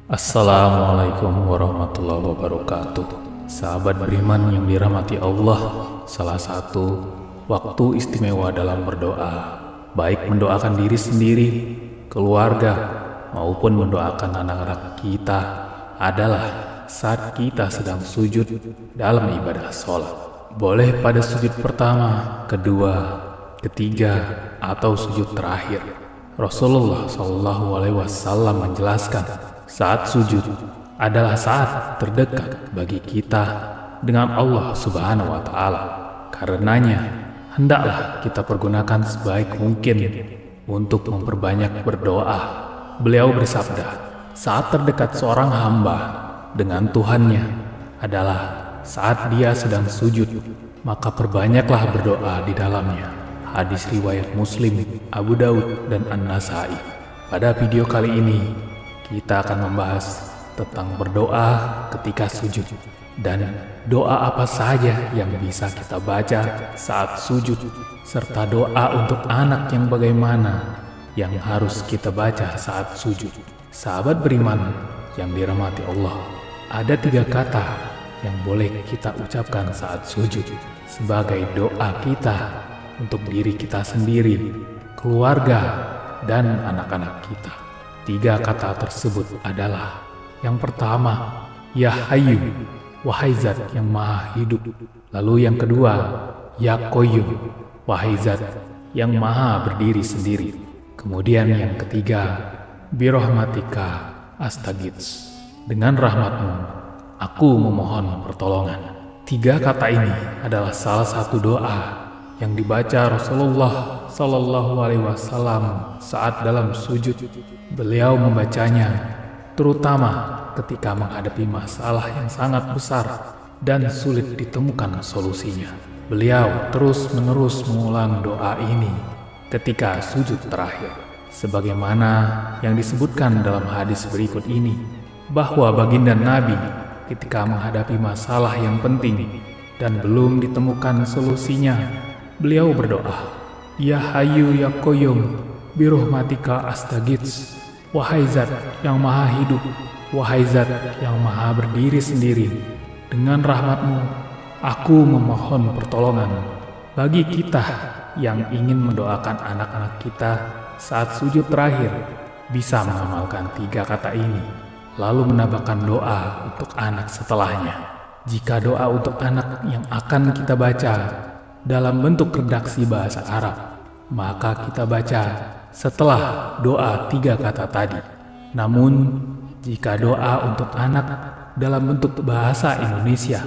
Assalamualaikum warahmatullahi wabarakatuh. Sahabat beriman yang dirahmati Allah, salah satu waktu istimewa dalam berdoa, baik mendoakan diri sendiri, keluarga, maupun mendoakan anak-anak kita adalah saat kita sedang sujud dalam ibadah sholat. Boleh pada sujud pertama, kedua, ketiga, atau sujud terakhir. Rasulullah SAW menjelaskan, saat sujud adalah saat terdekat bagi kita dengan Allah Subhanahu wa Ta'ala. Karenanya, hendaklah kita pergunakan sebaik mungkin untuk memperbanyak berdoa. Beliau bersabda, saat terdekat seorang hamba dengan Tuhannya adalah saat dia sedang sujud, maka perbanyaklah berdoa di dalamnya. Hadis riwayat Muslim, Abu Daud, dan An-Nasai. Pada video kali ini, kita akan membahas tentang berdoa ketika sujud dan doa apa saja yang bisa kita baca saat sujud, serta doa untuk anak yang bagaimana yang harus kita baca saat sujud. Sahabat beriman yang dirahmati Allah, ada 3 kata yang boleh kita ucapkan saat sujud sebagai doa kita untuk diri kita sendiri, keluarga, dan anak-anak kita. 3 kata tersebut adalah, yang pertama, Ya Hayyu, wahai Zat yang Maha Hidup. Lalu yang kedua, Ya Qayyum, wahai Zat yang Maha Berdiri Sendiri. Kemudian yang ketiga, Birahmatika Astaghits, dengan rahmatmu aku memohon pertolongan. 3 kata ini adalah salah satu doa yang dibaca Rasulullah SAW saat dalam sujud. Beliau membacanya terutama ketika menghadapi masalah yang sangat besar dan sulit ditemukan solusinya. Beliau terus-menerus mengulang doa ini ketika sujud terakhir, sebagaimana yang disebutkan dalam hadis berikut ini, bahwa baginda Nabi ketika menghadapi masalah yang penting dan belum ditemukan solusinya, beliau berdoa, Ya Hayyu Ya Qayyum, Birahmatika Astaghits, wahai Zat yang Maha Hidup, wahai Zat yang Maha Berdiri Sendiri, dengan rahmatmu aku memohon pertolongan. Bagi kita yang ingin mendoakan anak-anak kita saat sujud terakhir, bisa mengamalkan 3 kata ini, lalu menambahkan doa untuk anak setelahnya. Jika doa untuk anak yang akan kita baca dalam bentuk redaksi bahasa Arab, maka kita baca setelah doa 3 kata tadi. Namun, jika doa untuk anak dalam bentuk bahasa Indonesia,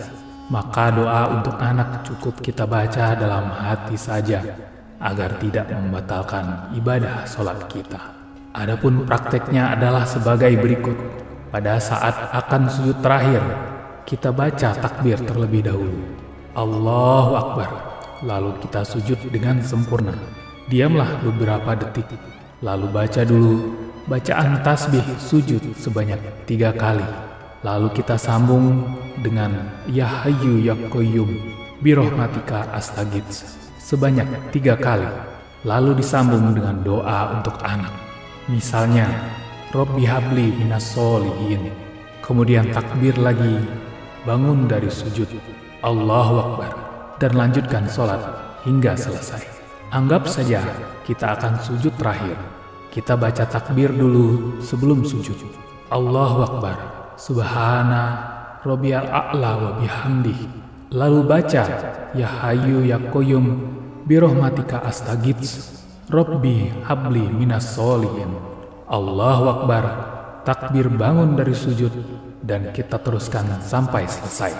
maka doa untuk anak cukup kita baca dalam hati saja, agar tidak membatalkan ibadah sholat kita. Adapun prakteknya adalah sebagai berikut. Pada saat akan sujud terakhir, kita baca takbir terlebih dahulu, Allahu Akbar, lalu kita sujud dengan sempurna. Diamlah beberapa detik, lalu baca dulu bacaan tasbih sujud sebanyak 3 kali. Lalu kita sambung dengan Ya Hayyu Ya Qayyum, Birahmatika Astaghits sebanyak 3 kali. Lalu disambung dengan doa untuk anak. Misalnya, Robbi habli minas sholihin. Kemudian takbir lagi, bangun dari sujud, Allahu Akbar, dan lanjutkan sholat hingga selesai. Anggap saja kita akan sujud terakhir. Kita baca takbir dulu sebelum sujud, Allahu Akbar, Subhana Rabbiyal A'la wa bihamdihi. Lalu baca Ya Hayyu Ya Qayyum, Birahmatika Astaghits, Robbi habli minas sholihin, Allahu Akbar, takbir bangun dari sujud, dan kita teruskan sampai selesai.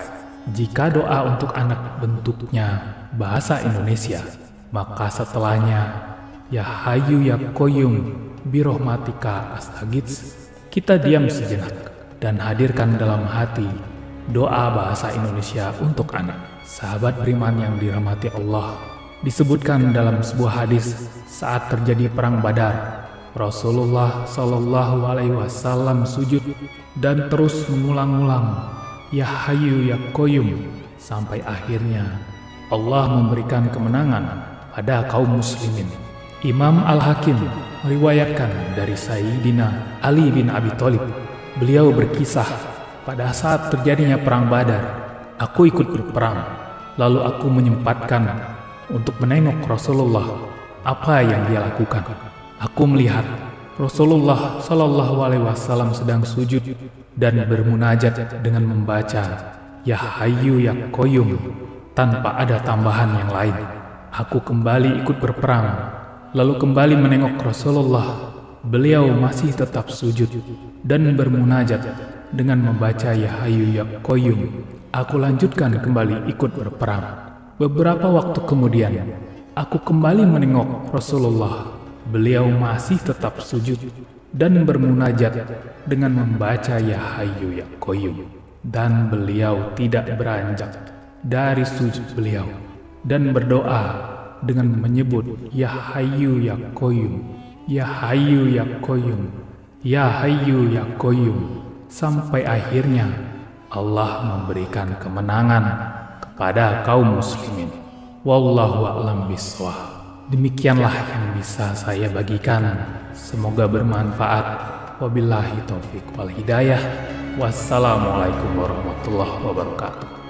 Jika doa untuk anak bentuknya bahasa Indonesia, maka setelahnya Ya Hayyu Ya Qayyum, Birahmatika Astaghits, kita diam sejenak dan hadirkan dalam hati doa bahasa Indonesia untuk anak. Sahabat beriman yang dirahmati Allah, disebutkan dalam sebuah hadis saat terjadi perang Badar, Rasulullah SAW sujud dan terus mengulang-ulang Ya Hayyu Ya Qayyum sampai akhirnya Allah memberikan kemenangan pada kaum muslimin. Imam Al-Hakim meriwayatkan dari Sayyidina Ali bin Abi Thalib Beliau berkisah, pada saat terjadinya perang Badar, aku ikut berperang. Lalu aku menyempatkan untuk menengok Rasulullah apa yang dia lakukan. Aku melihat Rasulullah Shallallahu Alaihi Wasallam sedang sujud dan bermunajat dengan membaca Ya Hayyu Ya Qayyum tanpa ada tambahan yang lain. Aku kembali ikut berperang, lalu kembali menengok Rasulullah. Beliau masih tetap sujud dan bermunajat dengan membaca Ya Hayyu Ya Qayyum. Aku lanjutkan kembali ikut berperang. Beberapa waktu kemudian, aku kembali menengok Rasulullah. Beliau masih tetap sujud dan bermunajat dengan membaca Ya Hayyu Ya Qayyum. Dan beliau tidak beranjak dari sujud beliau dan berdoa dengan menyebut Ya Hayyu Ya Qayyum, Ya Hayyu Ya Qayyum, Ya Hayyu Ya Qayyum, sampai akhirnya Allah memberikan kemenangan kepada kaum muslimin. Wallahu a'lam bishawab. Demikianlah yang bisa saya bagikan. Semoga bermanfaat. Wabillahi taufiq wal hidayah. Wassalamualaikum warahmatullahi wabarakatuh.